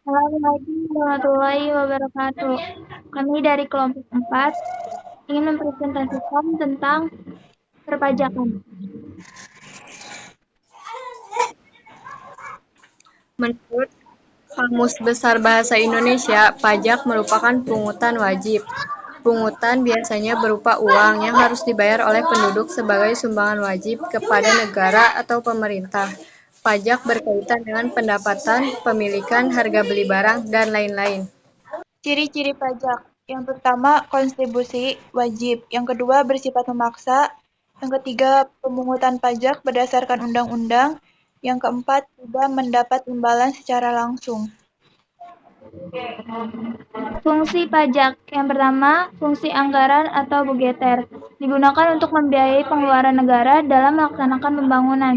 Assalamualaikum warahmatullahi wabarakatuh. Kami dari kelompok 4 ingin mempresentasikan tentang perpajakan. Menurut Kamus Besar Bahasa Indonesia, pajak merupakan pungutan wajib. Pungutan biasanya berupa uang yang harus dibayar oleh penduduk sebagai sumbangan wajib kepada negara atau pemerintah. Pajak berkaitan dengan pendapatan, pemilikan, harga beli barang, dan lain-lain. Ciri-ciri pajak. Yang pertama, kontribusi wajib. Yang kedua, bersifat memaksa. Yang ketiga, pemungutan pajak berdasarkan undang-undang. Yang keempat, tidak mendapat imbalan secara langsung. Fungsi pajak. Yang pertama, fungsi anggaran atau budgeter. Digunakan untuk membiayai pengeluaran negara dalam melaksanakan pembangunan.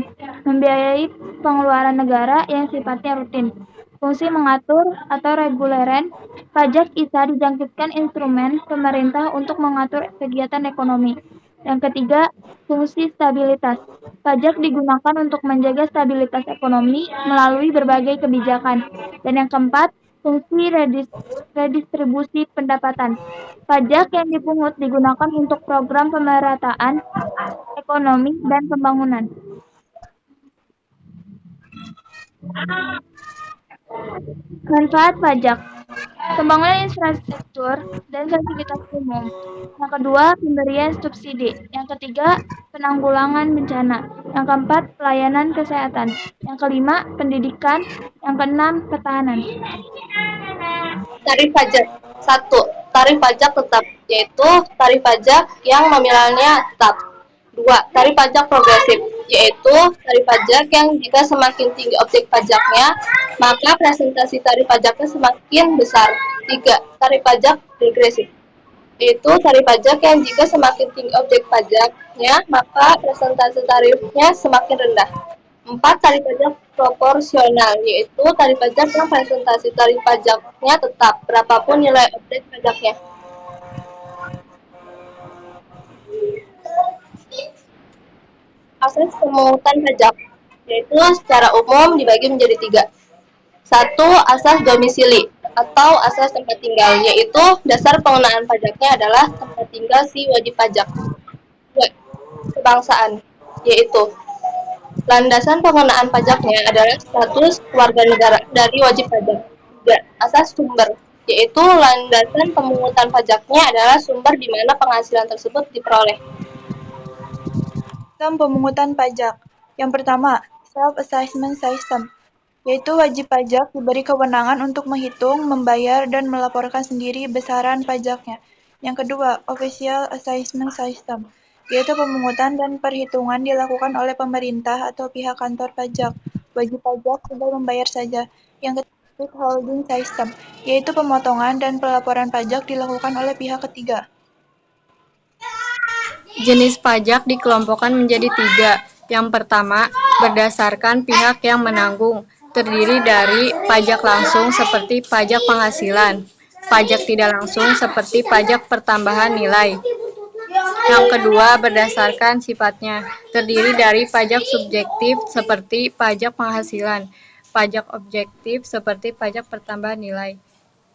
Membiayai pengeluaran negara yang sifatnya rutin. Fungsi mengatur atau reguleren. Pajak bisa dijangkitkan instrumen pemerintah untuk mengatur kegiatan ekonomi. Yang ketiga, fungsi stabilitas. Pajak digunakan untuk menjaga stabilitas ekonomi melalui berbagai kebijakan. Dan yang keempat, fungsi redistribusi pendapatan. Pajak yang dipungut digunakan untuk program pemerataan ekonomi dan pembangunan. Manfaat pajak. Pembangunan infrastruktur dan fasilitas umum. Yang kedua, pemberian subsidi. Yang ketiga, penanggulangan bencana. Yang keempat, pelayanan kesehatan. Yang kelima, pendidikan. Yang keenam, pertahanan. Tarif pajak. Satu, tarif pajak tetap, yaitu tarif pajak yang nominalnya tetap. Dua, tarif pajak progresif, yaitu tarif pajak yang jika semakin tinggi objek pajaknya, maka presentasi tarif pajaknya semakin besar. Tiga, tarif pajak regresif, yaitu tarif pajak yang jika semakin tinggi objek pajaknya, maka presentasi tarifnya semakin rendah. Empat, tarif pajak proporsional, yaitu tarif pajak yang presentasi tarif pajaknya tetap, berapapun nilai objek pajaknya. Asas pemungutan pajak, yaitu secara umum dibagi menjadi tiga. Satu, asas domisili atau asas tempat tinggal, yaitu dasar pengenaan pajaknya adalah tempat tinggal si wajib pajak. Dua, kebangsaan, yaitu landasan pengenaan pajaknya adalah status warga negara dari wajib pajak. Tiga, asas sumber, yaitu landasan pemungutan pajaknya adalah sumber di mana penghasilan tersebut diperoleh. Sistem pemungutan pajak. Yang pertama, self-assessment system, yaitu wajib pajak diberi kewenangan untuk menghitung, membayar, dan melaporkan sendiri besaran pajaknya. Yang kedua, official assessment system, yaitu pemungutan dan perhitungan dilakukan oleh pemerintah atau pihak kantor pajak. Wajib pajak tinggal membayar saja. Yang ketiga, withholding system, yaitu pemotongan dan pelaporan pajak dilakukan oleh pihak ketiga. Jenis pajak dikelompokkan menjadi tiga. Yang pertama, berdasarkan pihak yang menanggung, terdiri dari pajak langsung seperti pajak penghasilan, pajak tidak langsung seperti pajak pertambahan nilai. Yang kedua, berdasarkan sifatnya, terdiri dari pajak subjektif seperti pajak penghasilan, pajak objektif seperti pajak pertambahan nilai.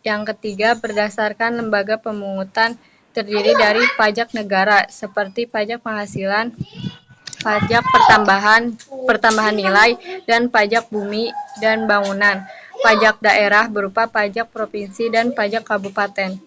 Yang ketiga, berdasarkan lembaga pemungutan, terdiri dari pajak negara seperti pajak penghasilan, pajak pertambahan nilai, dan pajak bumi dan bangunan. Pajak daerah berupa pajak provinsi dan pajak kabupaten.